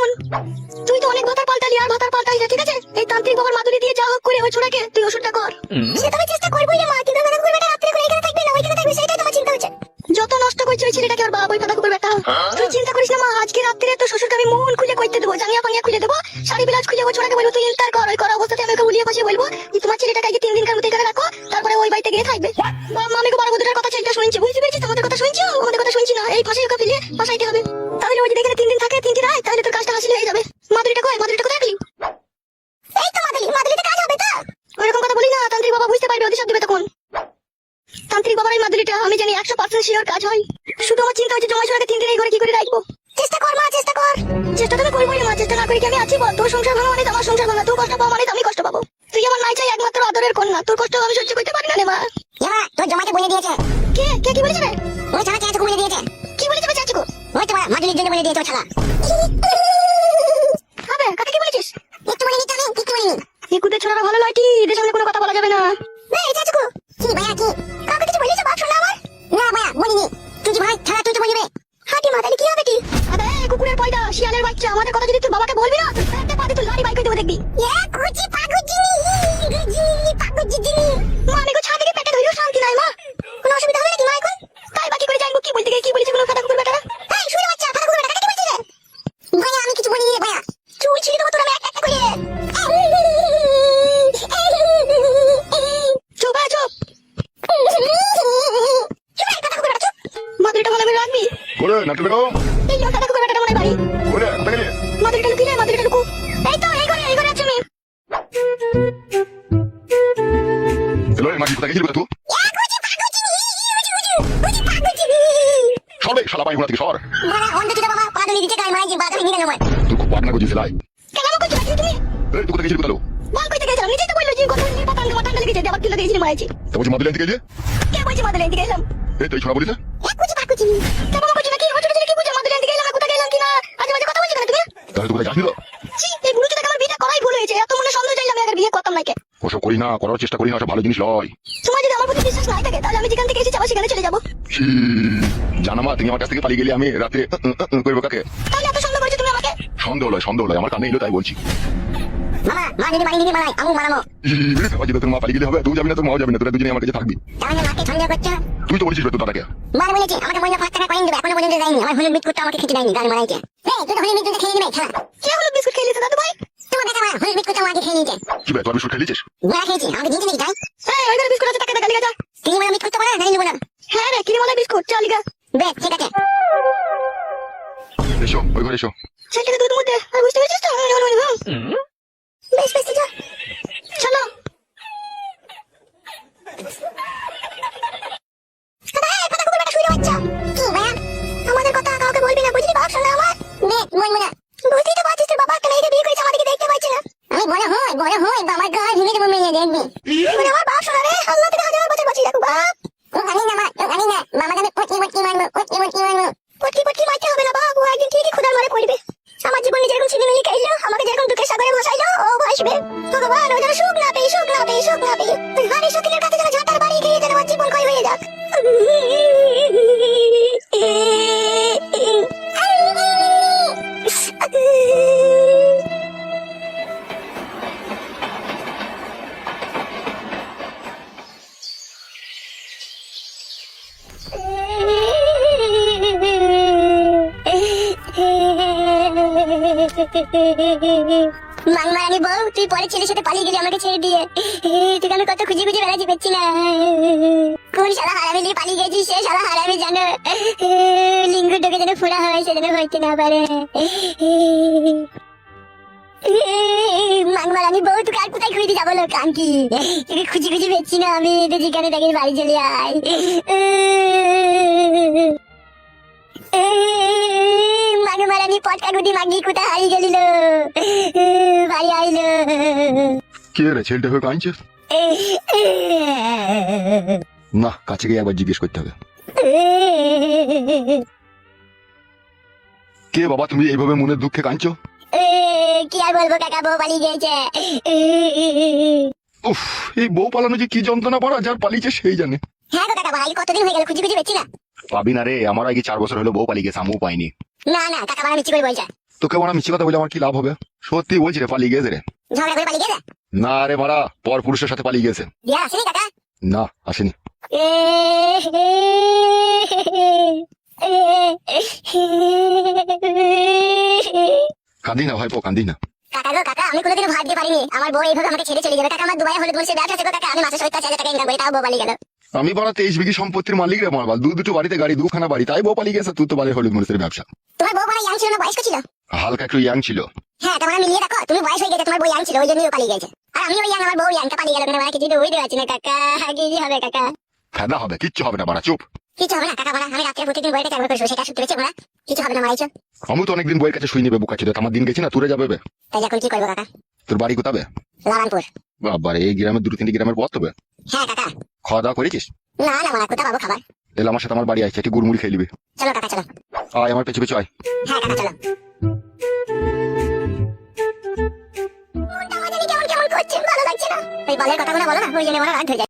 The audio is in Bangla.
বল। তুই তো অনেক ভাতার পাল্টালি আর ভাতার পাল্টাই না, ঠিক আছে? এই তান্ত্রিক বাবার মাদুলি দিয়ে যা হোক করে ওই ছোড়াকে তুই ওষুধটা কর। সেটা আমি চেষ্টা করবই রে মা, কিন্তু বেটা করবে রাত্রে করে এখানে থাকবে না ওইখানে থাকবে, সেটাই তোমার চিন্তা হচ্ছে। যত নষ্ট করছে ওই ছেলেটাকে ওর বাবা ওই ফাঁকা কুকুর বেটা। তুই চিন্তা করিস না মা, আজকে রাত্রে তো শ্বশুরকে আমি মন খুলে কইতে দেবো, জাঙ্গিয়া পাঙ্গিয়া খুলে দেবো, শাড়ি বিলাস খুলে ওই ছোড়াকে বলবো তুই ইন্টার কর। ওই করা অবস্থাতে আমি ওকে উলিয়ে পাশে বলবো যে তোমার ছেলেটাকে আগে 3 দিনকার মতো এখানে রাখো, তারপরে ওই বাড়িতে গিয়ে থাকবে। বাবা আমি বড় বুদ্ধটার কথা ছেলেটা শুনছি, বুঝতে পেরেছিস? আমাদের কথা শুনছি, আমাদের কথা শুনছি না, এই ফাঁসে ওকে ফেলে ফাঁসাইতে হবে। তাহলে ওই যদি এখানে 3 দিন থাকে 3টি রাত, তাহলে তোর কাজটা হাসিল হয়ে যাবে। মাদুরিটা কই, মাদুরিটা কোথায় রাখলি? এই তো মাদুরি, মাদুরিতে কাজ হবে তো? ওইরকম কথা বলি না, তান্ত্রিক বাবা বুঝতে পারবে, অধিশাপ দেবে তখন। তান্ত্রিক বাবার এই মাদুরিটা আমি জানি 100% শিওর কাজ হয়। শুধু আমার চিন্তা হচ্ছে জমাই সরাকে 3 দিন এই ঘরে কি করে রাখবো। চেষ্টা কর মা, চেষ্টা কর। চেষ্টা তো আমি করবোই মা, চেষ্টা না করি কি আমি আছি বল? তোর সংসার ভাঙা মানে আমার সংসার ভাঙা, তুই কষ্ট পাওয়া মানে আমি কষ্ট পাবো। তুই আমার নাই চাই একমাত্র আদরের কন্যা, তোর কষ্ট আমি সহ্য করতে পারি না রে মা। মা তোর জমাইকে বলে দিয়েছে। কে কে কি বলেছে রে? ওই ছাড়া চাচুকে বলে দিয়েছে। কি বলেছে বে চাচুকো? ওই তো মাদুলির জন্য বলে দিয়েছে ও ছাড়া। আবে কাকে কি বলেছিস? একটু বলে নিতে, আমি একটু বলিনি। এই কুদের ছোড়াটা ভালো নয় কি, এদের সামনে কোনো কথা বলা যাবে না। এই চাচুকো কি ভাইয়া কি কাউকে কিছু বলেছে বাপ শোনা আমার? না ভাইয়া বলিনি। তুই যে ভাই ছাড়া তুই তো বলবি। হাঁটি মা, তাহলে কি হবে কি? আবে কুকুরের পয়দা শিয়ালের বাচ্চা, আমাদের কথা যদি তুই বাবাকে বলবি না তুই পেটে পাতে তুই লাড়ি বাইক করে দেবো দেখবি। এ কুচি পাগুজিনি গুজিনি পাগুজিনি। মা আমি কো ছাদে পেটে ধরেও শান্তি নাই মা। কোনো অসুবিধা হবে নাকি মা এখন? তাই বাকি করে জানবো কি বলতে গিয়ে কি বলেছে কোনো ফাটা কুকুর বেটারা। এই শুনে বাচ্চা ফাটা কুকুর বেটা কাকে বলছিস রে? ভাইয়া আমি কিছু বলিনি রে ভাইয়া। চুল ছিঁড়ে দেবো তোর আমি একটা করে। চুপ আয় চুপ। মাদুরিটা ভালো করে রাখবি। করে নাটক লাগাও। এই ফাটা কুকুর বেটাটা মনে বাড়ি। করে কোথায় গেলে? মাদুরিটা লুকিয়ে মাদুরিটা লুকু। এই তো এই ঘরে আছি আমি। হ্যালো মাঝি কোথায় গেছিলি তুই? সবে শালা পাই ঘোড়া থেকে সর। মানে অন্ধ তুই বাবা পাদুলি দিতে গায় মাইজি বাদা ভেঙে গেল ময়। তুই খুব পাগনা করছিস লাই। কেন আমাকে করছিস তুমি? এই তুই কোথায় গেছিলি কোথায়? বল কইতে গেছিলাম, নিজেই তো বললো যে কথা নিয়ে পাতাঙ্গ মাতাঙ্গ লেগেছে, আবার তুলে দিয়েছিলি মারাইছি। তো বলছি মাদুলি আনতে গেছে? কে বলছি মাদুলি আনতে গেলাম? এই তুই ছড়া বলিস? কুচি পাকুচিনি। কেন আমাকে করছিস নাকি? ও ছোট ছেলে কি বুঝে মাদুলি আনতে গেলাম না কোথায় গেলাম কিনা আজে বাজে কথা বলছিস কেন তুমি? তাহলে তুই কোথায় যাসনি তো? ছি, এই বুড়ো চোদাকে আমার বিয়েটা করাই ভুল হয়েছে। এত মনে সন্দেহ চাইলে আমি আগে বিয়ে করতাম না কে। ওসব করি না, করার চেষ্টা করি না, ওসব ভালো জিনিস লয়। তোমার যদি আমার প্রতি বিশ্বাস নাই থাকে তাহলে আমি যেখান থেকে এসেছি আবার সেখানে চলে যাবো। জানা মা তুমি আমার কাছ থেকে পালিয়ে গেলে আমি রাতে করবো কাকে? তাহলে এত সন্দেহ করছো তুমি আমাকে? সন্দেহ লয় আমার কানে এলো তাই বলছি। মামা মা যদি মারি নিবি মারাই আমু মারামো। যদি তোর মা পালিয়ে গেলে হবে, তুই যাবি না তোর মাও যাবি না, তোরা দুজনে আমার কাছে থাকবি। তাহলে মাকে সন্দেহ করছো? তুই তো বলছিস তোর দাদাকে। মার বলেছে আমাকে মহিলা 5 টাকা কয়েন দেবে, এখনো পর্যন্ত দেয়নি। আমার হলুদ বিস্কুটটা আমাকে খেতে দেয়নি, গান মারাইছে। এই তুই তো হলুদ বিস্কুটটা খেয়ে নিবি ছাড়া। কে হলো বিস্কুট খেয়ে নিয়েছে দাদু ভাই? তোমার দেখা মা হলুদ বিস্কুটটা আমাকে খেয়ে নিয়েছে। কি বে তোর বিস্কুট খেয়েছিস? গোড়া খেয়েছি আমাকে দিয়েছে নাকি তাই? এই ওই ঘরে বিস্কুট আছে, টাকা গালি গাজা। তিনি বলে বিস্কুট তো বলে না নিব না। হ্যাঁ রে কিনে বলে বিস্কুট চল গা। বেশ ঠিক আছে। এসো ওই ঘরে এসো। ছেলেটাকে দুধ মধ্যে আর বুঝতে পেরেছিস তো? বেশ বেশ যা চলো। আমাদের কথা কাউকে বলবি না বুঝলি বাপ শোনা আমার। বলবো না। বুঝতেই তো পারছিস তোর বাবা একটা মেয়েকে বিয়ে করেছে, আমাদেরকে দেখতে পাচ্ছে না। আমি বড় হই বাবার গায়ে ভেঙে দেবো মেয়ে দেখবি। মানে আমার বাপ শোনা রে, আল্লাহ তোকে 1000 বছর বাঁচিয়ে রাখুক বাপ। ও জানি না মা ও জানি না মামা জানে পটকি মারবো পটকি মারতে হবে না বাপ, ও একদিন ঠিকই খোদার মারে পড়বে। আমার জীবনে যেরকম ছিনিমিনি খাইলো, আমাকে যেরকম দুঃখের সাগরে ভাসাইলো, ও ভাসবে। ভগবান ও যেন সুখ না পেয়ে আর এই সতীনের কাছে যেন ঝাঁটার বাড়ি গিয়ে যেন আমার জীবন ক্ষয় হয়ে যাক। মাংমারানি বউ তুই পরে ছেলের সাথে পালিয়ে গেলি আমাকে ছেড়ে দিয়ে। তোকে আমি কত খুঁজে বেড়াচ্ছি পেচ্ছি না। কোন শালা হারামি নিয়ে পালিয়ে গেছিস? সে শালা হারামি জানো লিঙ্গটাকে যেন ফোড়া হয় সেজন্য হইতে না পারে। মাংমারানি বউ তুই আর কোথায় খুঁজে যাবো লোক কানকি? তোকে খুঁজে পেচ্ছি না আমি, যেখানে দেখি বাড়ি চলে আয়। মাংমারানি পটকা গুটি মাগি কোথায় হারিয়ে গেলিল, বাড়ি আইলো। কে রে ছেলেটা হয়ে কাঁদছিস? না কাছে গিয়ে একবার জিজ্ঞেস করতে হবে। কে বাবা তুমি এইভাবে মনের দুঃখে কাঁদছো? কি আর বলবো কাকা, বউ পালিয়ে গেছে। উফ এই বউ পালানো যে কি যন্ত্রণা পড়া, যার পালিয়েছে সেই জানে। হ্যাঁ গো কাকা ভাই কতদিন হয়ে গেল খুঁজে পেয়েছি না। পাবি না রে, আমার আগে 4 বছর হলো বউ পালিয়ে গেছে, আমিও পাইনি। না কাকা ভাই মিছি করে বলছে। তোকে ওরা মিছে কথা বলে আমার কি লাভ হবে? সত্যি বলছি রে, পালিয়ে গেছে রে। ঝগড়া করে পালিয়ে গেছে? না রে মারা, পর পুরুষের সাথে পালিয়ে গেছে। দিয়া আসেনি কাকা? না আসেনি। কান্দি না ভাইপো, কান্দি না। কাকা গো কাকা, আমি কোনোদিনও ভাবতে পারিনি আমার বউ এইভাবে আমাকে ছেড়ে চলে যাবে। কাকা আমার দুবাই হলুদ মরিচের ব্যবসা আছে গো কাকা, আমি মাসে 70,000 টাকা ইনকাম করি, তাও বউ পালিয়ে গেল। আমি বড় 23 বিঘি সম্পত্তির মালিক রে মারবাল, দুটো বাড়িতে গাড়ি, দুখানা বাড়ি, তাই বউ পালিয়ে গেছে। তুই তো বাড়ির হলুদ মরিচের ব্যবসা। তোমার বউ মানে ইয়াং ছিল না বয়স্ক ছিল? হালকা একটু ইয়াং ছিল। হ্যাঁ তোমরা মিলিয়ে দেখো, তুমি বয়স হয়ে গেছে, তোমার বউ ইয়াং ছিল, ওই জন্যই ও পালিয়ে গেছে। আর আমি ওই ইয়াং, আমার বউ ইয়াংটা পালিয়ে গেল কেন? মানে কিছু তো বুঝতে পারছি না কাকা, কি হবে কাকা? ফায়দা হবে, কিচ্ছু হবে না মারা, চুপ। কিছু হবে না কাকা, বলা আমি রাত্রে প্রতিদিন বইটা একবার করে শুই, সেটা শুনতে পেয়েছি ওরা। কিছু হবে না মারাইছো। আমি তো অনেকদিন বইয়ের কাছে শুই নেবে বুকা ছিল, আমার দিন গেছি না, তুরে যাবে বে। তাই এখন কি করবো কাকা? তোর বাড়ি কোথাবে? লালানপুর। বাবারে, এই গ্রামের 2-3 গ্রামের পথ হবে। হ্যাঁ কাকা। খাওয়া দাওয়া করেছিস? না না মারা, কোথা পাবো খাবার? এলে আমার সাথে আমার বাড়ি আছে, একটু গুড়মুড়ি খেয়ে নিবি। চলো কাকা চলো। আয় আমার পেছু পেছু আয়। হ্যাঁ কাকা চলো। মনটা আমাদের কেমন কেমন করছে, ভালো লাগছে না। ওই বলের কথাগুলো বলো না, ওই জন্য ওরা রাগ হয়ে যায়।